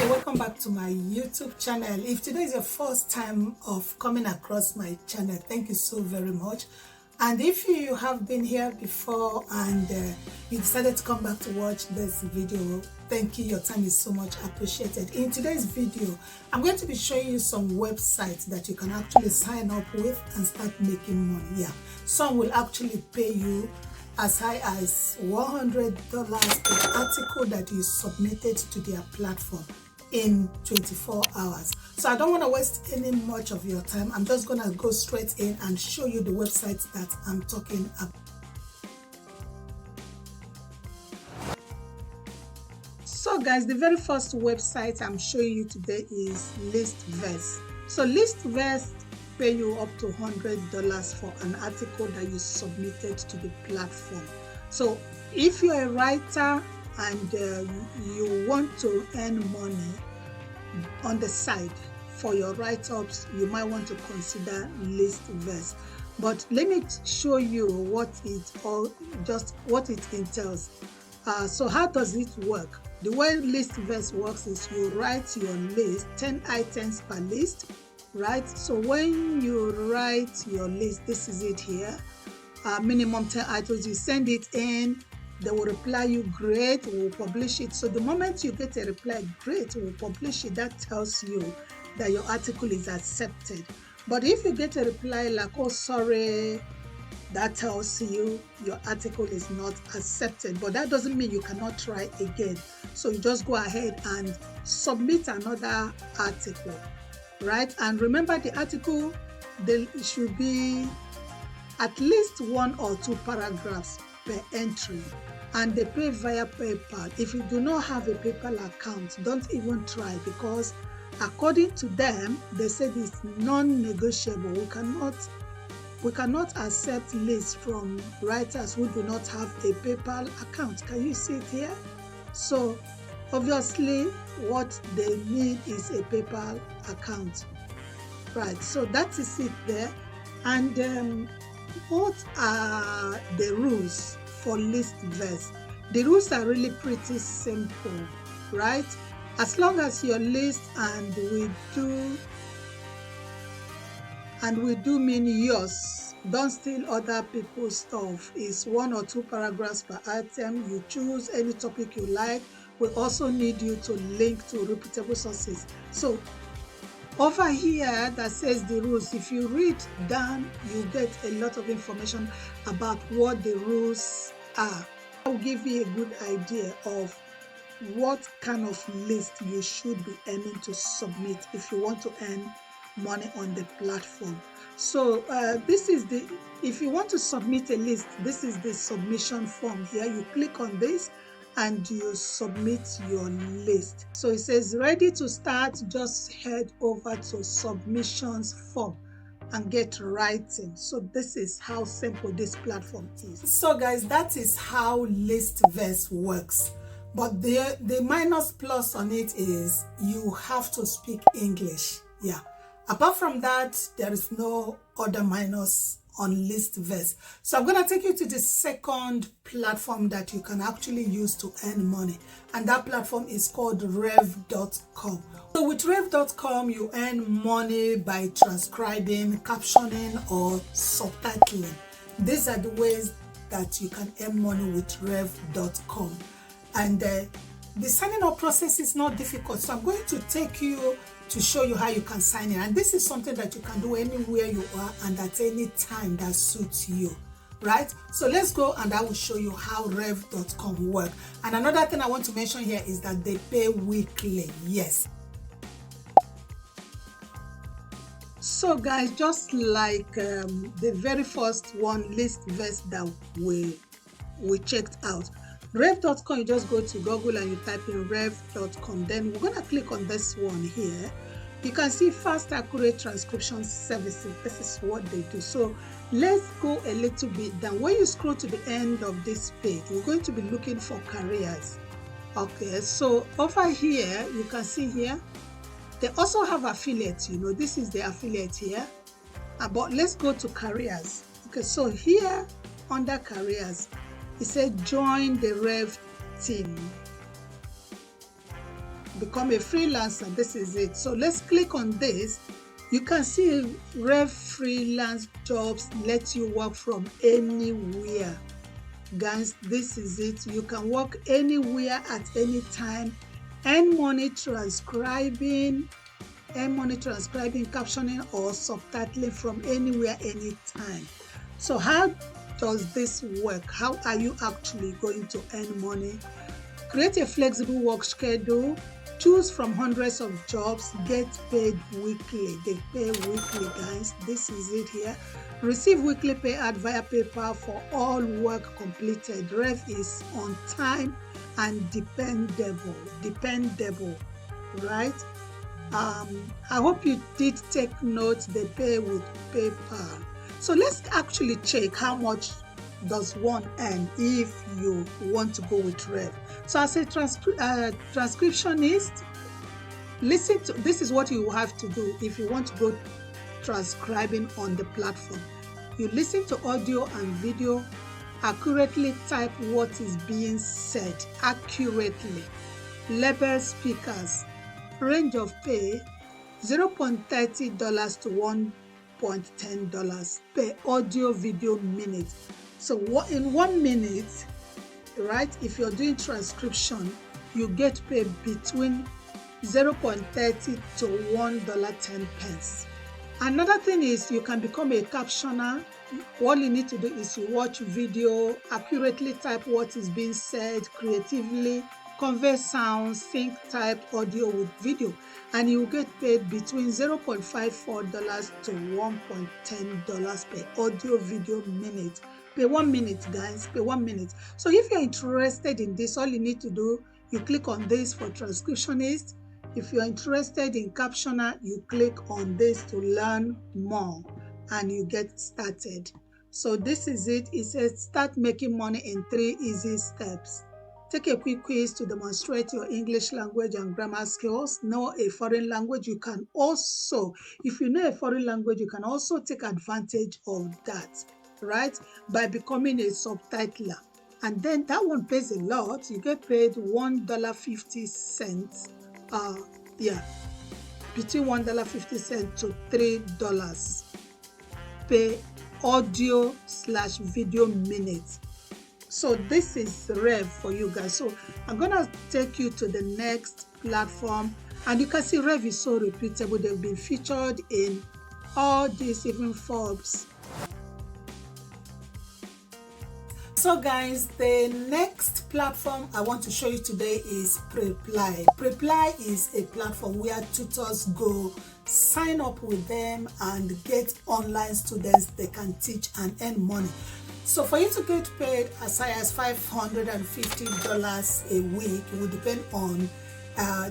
Hi, welcome back to my YouTube channel. If today is your first time of coming across my channel, thank you so very much. And if you have been here before and you decided to come back to watch this video, thank you. Your time is so much appreciated. In today's video, I'm going to be showing you some websites that you can actually sign up with and start making money. Yeah, some will actually pay you as high as $100 per article that you submitted to their platform in 24 hours. So I don't want to waste any much of your time. I'm just gonna go straight in and show you the websites that I'm talking about. So guys, the very first website I'm showing you today is Listverse. So Listverse pay you up to $100 for an article that you submitted to the platform. So if you're a writer and you want to earn money on the side for your write-ups, you might want to consider Listverse. But let me show you what it entails. So how does it work? The way Listverse works is you write your list, 10 items per list, right? So when you write your list, this is it here, minimum 10 items, you send it in, they will reply you, great, we'll publish it. So the moment you get a reply, great, we'll publish it, that tells you that your article is accepted. But if you get a reply like, oh sorry, that tells you your article is not accepted. But that doesn't mean you cannot try again. So you just go ahead and submit another article, right? And remember, the article, there should be at least 1 or 2 paragraphs per entry, and they pay via PayPal. If you do not have a PayPal account, don't even try, because according to them, they said it's non-negotiable. We cannot accept lists from writers who do not have a PayPal account. Can you see it here? So obviously what they need is a PayPal account, right? So that is it there. And what are the rules for Listverse? The rules are really pretty simple, right? As long as your list, and we do mean yours, don't steal other people's stuff, is 1 or 2 paragraphs per item. You choose any topic you like. We also need you to link to reputable sources. So over here that says the rules, if you read down, you get a lot of information about what the rules are. I will give you a good idea of what kind of list you should be aiming to submit if you want to earn money on the platform. So if you want to submit a list, this is the submission form here. You click on this and you submit your list. So it says ready to start. Just head over to submissions form and get writing. So this is how simple this platform is. So guys, that is how Listverse works. But the minus plus on it is you have to speak English. Yeah. Apart from that, there is no other minus on Listverse. So I'm going to take you to the second platform that you can actually use to earn money, and that platform is called rev.com. So with rev.com, you earn money by transcribing, captioning, or subtitling. These are the ways that you can earn money with rev.com. And the signing up process is not difficult. So I'm going to take you to show you how you can sign in. And this is something that you can do anywhere you are and at any time that suits you, right? So let's go and I will show you how rev.com works. And another thing I want to mention here is that they pay weekly. Yes. So guys, just like the very first one, Listverse, that we checked out, rev.com, you just go to Google and you type in rev.com. Then we're going to click on this one here. You can see fast, accurate transcription services. This is what they do. So let's go a little bit down. When you scroll to the end of this page, we're going to be looking for careers. Okay, so over here, you can see here, they also have affiliates. You know, this is the affiliate here. But let's go to careers. Okay, so here under careers, it said join the Rev team. become a freelancer. This is it. So let's click on this. You can see Rev freelance jobs let you work from anywhere. Guys, this is it. You can work anywhere at any time. Earn money transcribing, captioning, or subtitling from anywhere, anytime. So how does this work? How are you actually going to earn money? Create a flexible work schedule. Choose from hundreds of jobs. Get paid weekly. They pay weekly, guys. This is it here. Receive weekly payout via PayPal for all work completed. Rev is on time and dependable, right? I hope you did take notes. They pay with PayPal. So let's actually check how much does one earn if you want to go with Rev. So as a transcriptionist, listen to this is what you have to do if you want to go transcribing on the platform. You listen to audio and video, accurately type what is being said accurately, label speakers, range of pay $0.30 to $1.10 per audio video minute. So in 1 minute, right, if you're doing transcription, you get paid between $0.30 to $1.10. Another thing is you can become a captioner. All you need to do is you watch video, accurately type what is being said, creatively convey sound, sync type audio with video, and you will get paid between $0.54 to $1.10 per audio video minute. Per 1 minute, guys, per 1 minute. So if you're interested in this, all you need to do, you click on this for transcriptionist. If you're interested in captioner, you click on this to learn more and you get started. So this is it. It says start making money in 3 easy steps. Take a quick quiz to demonstrate your English language and grammar skills. Know a foreign language. You can also, if you know a foreign language, you can also take advantage of that, right? By becoming a subtitler. And then that one pays a lot. You get paid $1.50. Between $1.50 to $3 per audio/video minute. So this is Rev for you guys. So I'm gonna take you to the next platform, and you can see Rev is so repeatable. They've been featured in all these, even Forbes. So guys, the next platform I want to show you today is Preply. Preply is a platform where tutors go, sign up with them and get online students they can teach and earn money. So for you to get paid as high as $550 a week, it will depend on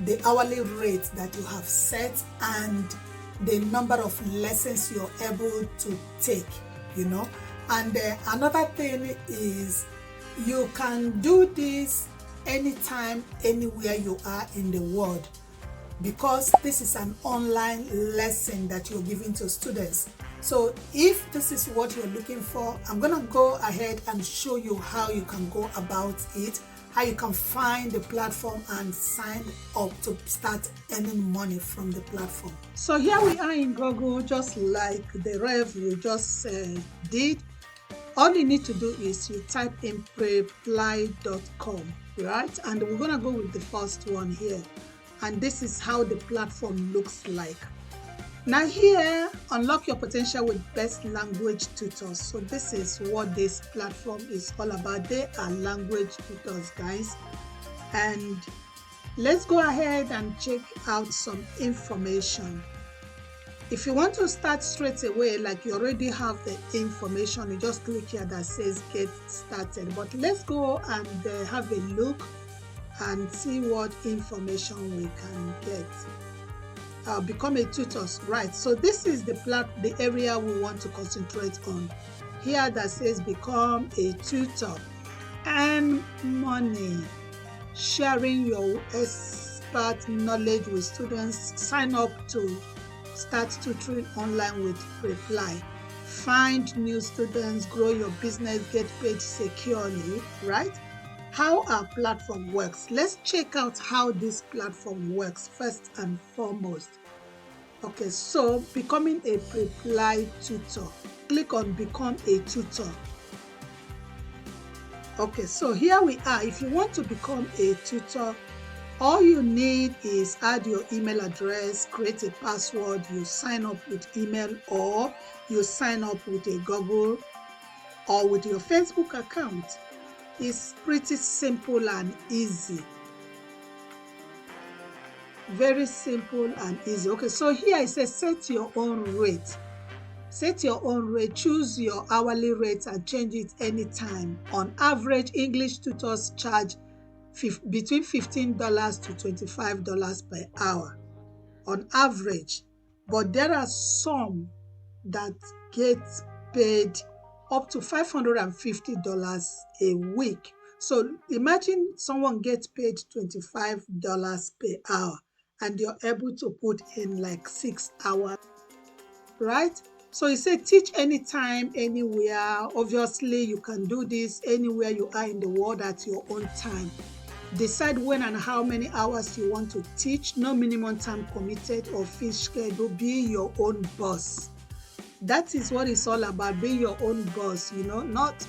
the hourly rate that you have set and the number of lessons you're able to take, you know. And another thing is you can do this anytime, anywhere you are in the world, because this is an online lesson that you're giving to students. So if this is what you're looking for, I'm gonna go ahead and show you how you can go about it, how you can find the platform and sign up to start earning money from the platform. So here we are in Google, just like the Rev we just did. All you need to do is you type in preply.com, right? And we're gonna go with the first one here. And this is how the platform looks like. Now here, unlock your potential with best language tutors. So this is what this platform is all about. They are language tutors, guys. And let's go ahead and check out some information. If you want to start straight away, like you already have the information, you just click here that says get started. But let's go and have a look and see what information we can get. Become a tutor, right? So this is the area we want to concentrate on. Here that says become a tutor, earn money, sharing your expert knowledge with students, sign up to start tutoring online with Preply, find new students, grow your business, get paid securely, right? how our platform works. Let's check out how this platform works first and foremost. Okay, so becoming a Preply tutor. Click on Become a Tutor. Okay, so here we are. If you want to become a tutor, all you need is add your email address, create a password, you sign up with email, or you sign up with a Google or with your Facebook account. It's pretty simple and easy. Very simple and easy. Okay, so here it says set your own rate. Set your own rate, choose your hourly rate and change it anytime. On average, English tutors charge between $15 to $25 per hour on average, but there are some that get paid up to $550 a week. So imagine someone gets paid $25 per hour and you're able to put in like 6 hours, right? So it said teach anytime, anywhere. Obviously, you can do this anywhere you are in the world at your own time. Decide when and how many hours you want to teach. No minimum time committed or fee schedule. Be your own boss. That is what it's all about, being your own boss, not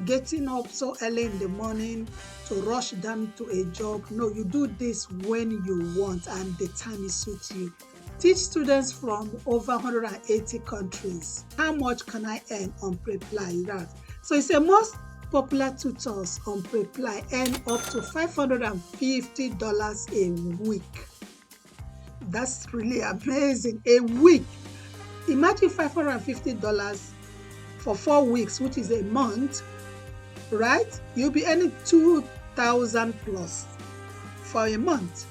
getting up so early in the morning to rush down to a job. No, you do this when you want and the time it suits you. Teach students from over 180 countries. How much can I earn on Preply? So it's a most popular tutors on Preply earn up to $550 a week. That's really amazing. A week. Imagine $550 for 4 weeks, which is a month, right? You'll be earning $2,000 plus for a month.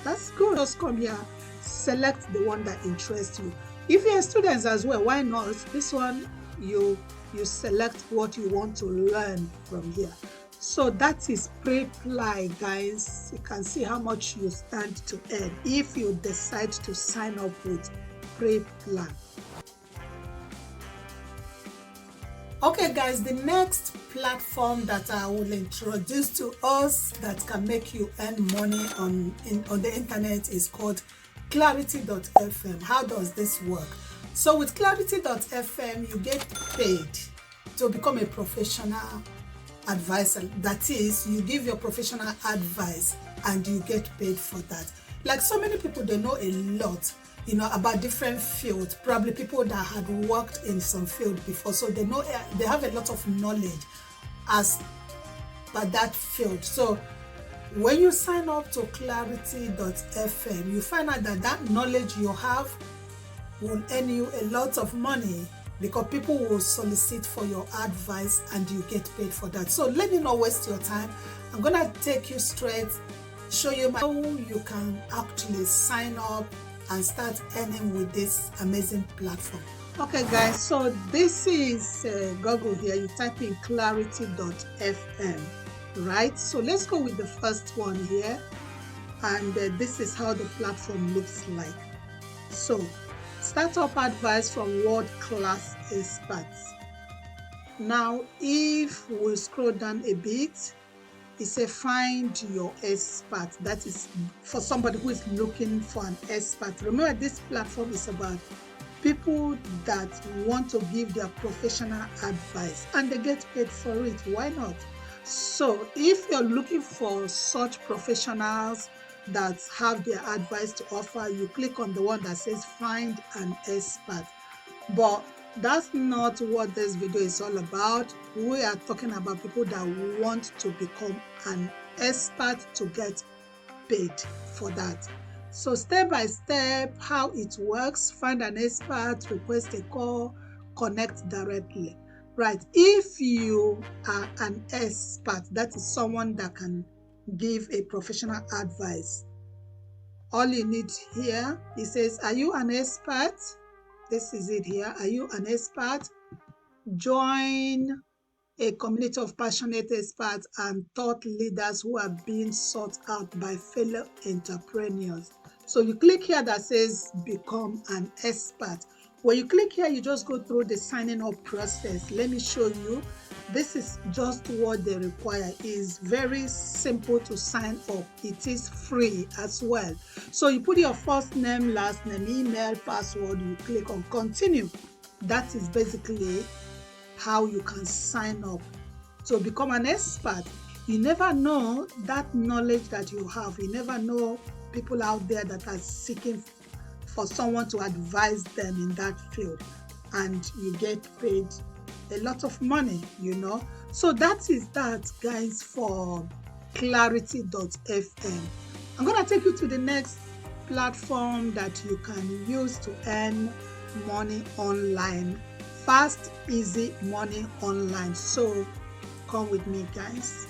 That's good. Just come here, select the one that interests you. If you're students as well, why not? This one, you select what you want to learn from here. So that is Preply, guys. You can see how much you stand to earn if you decide to sign up with Preply. Okay, guys, the next platform that I will introduce to us that can make you earn money on the internet is called Clarityfm. How does this work? So with Clarityfm, you get paid to become a professional advisor. That is, you give your professional advice and you get paid for that. Like so many people, they know a lot, about different fields, probably people that had worked in some field before. So they know, they have a lot of knowledge about that field. So when you sign up to Clarityfm, you find out that knowledge you have will earn you a lot of money because people will solicit for your advice and you get paid for that. So let me not waste your time. I'm gonna take you straight, show you how you can actually sign up and start earning with this amazing platform. Okay, guys, so this is Google here. You type in Clarityfm, right? So let's go with the first one here, and this is how the platform looks like. So startup advice from world-class experts. Now, if we scroll down a bit, it says find your expert. That is for somebody who is looking for an expert. Remember, this platform is about people that want to give their professional advice and they get paid for it. Why not? So if you're looking for such professionals that have their advice to offer, you click on the one that says find an expert. But that's not what this video is all about. We are talking about people that want to become an expert to get paid for that. So step by step, how it works: find an expert, request a call, connect directly. Right, if you are an expert, that is someone that can give a professional advice. All you need here, it says, are you an expert? This is it here. Are you an expert? Join a community of passionate experts and thought leaders who are being sought out by fellow entrepreneurs. So you click here that says become an expert. When you click here, you just go through the signing up process. Let me show you. This is just what they require. It's very simple to sign up. It is free as well. So you put your first name, last name, email, password, you click on continue. That is basically how you can sign up to become an expert. You never know that knowledge that you have. You never know people out there that are seeking for someone to advise them in that field, and you get paid a lot of money, you know. So that is that, guys, for Clarity.fm. I'm gonna take you to the next platform that you can use to earn money online. Fast, easy money online. So come with me, guys.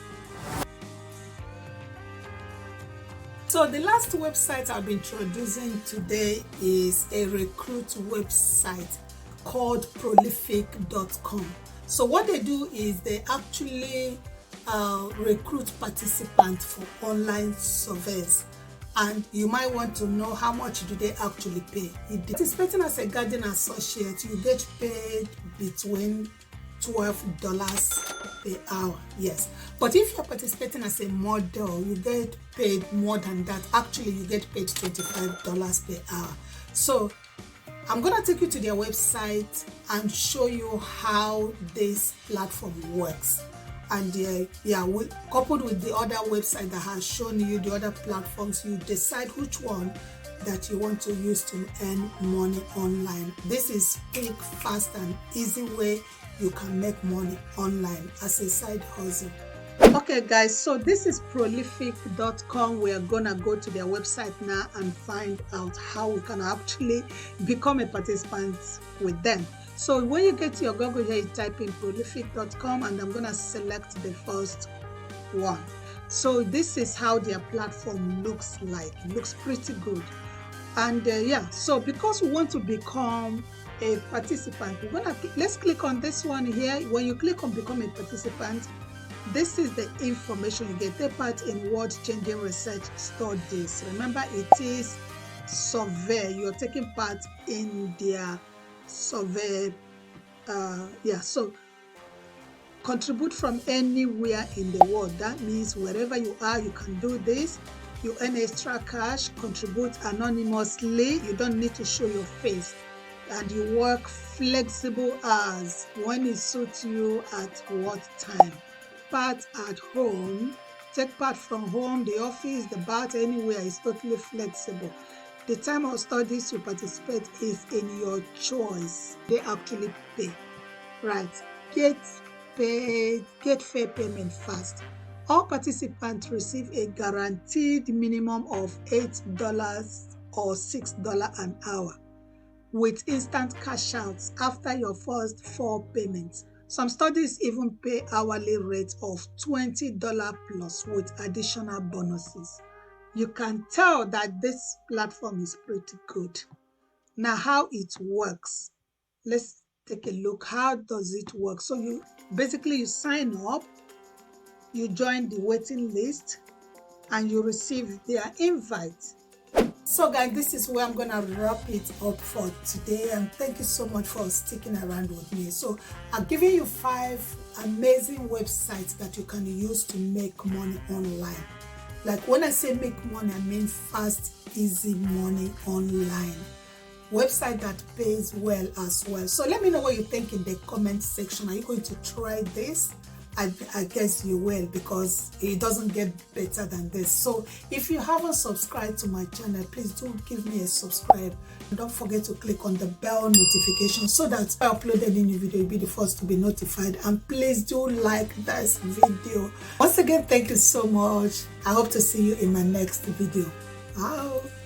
So the last website I'll be introducing today is a recruit website called prolific.com. So what they do is they actually recruit participants for online surveys, and you might want to know how much do they actually pay. If participating as a garden associate, you get paid between $12 per hour, yes. But if you're participating as a model, you get paid more than that. Actually, you get paid $25 per hour. So I'm going to take you to their website and show you how this platform works. And coupled with the other website that has shown you the other platforms, you decide which one that you want to use to earn money online. This is quick, fast, and easy way you can make money online as a side hustle. Okay, guys, so this is prolific.com. We are gonna go to their website now and find out how we can actually become a participant with them. So when you get to your Google here, you type in prolific.com, and I'm gonna select the first one. So this is how their platform looks like. It looks pretty good. And so because we want to become a participant, let's click on this one here. When you click on become a participant, this is the information you get. Take part in world-changing research studies. Remember, it is survey. You're taking part in their survey. So contribute from anywhere in the world. That means wherever you are, you can do this. You earn extra cash, contribute anonymously. You don't need to show your face. And you work flexible hours when it suits you at what time. Part at home, take part from home, the office, the bath, anywhere is totally flexible. The time of studies you participate is in your choice. They actually pay, right? Get fair payment fast. All participants receive a guaranteed minimum of $8 or $6 an hour, with instant cash outs after your first 4 payments. Some studies even pay hourly rates of $20 plus with additional bonuses. You can tell that this platform is pretty good. Now, how it works. Let's take a look. How does it work? So you sign up, you join the waiting list, and you receive their invite. So guys, this is where I'm gonna wrap it up for today, and thank you so much for sticking around with me. So I've given you 5 amazing websites that you can use to make money online. Like when I say make money, I mean fast, easy money online. Website that pays well as well. So let me know what you think in the comment section. Are you going to try this? I guess you will, because it doesn't get better than this. So if you haven't subscribed to my channel, please do give me a subscribe. And don't forget to click on the bell notification so that if I upload any new video, you'll be the first to be notified. And please do like this video. Once again, thank you so much. I hope to see you in my next video. Bye.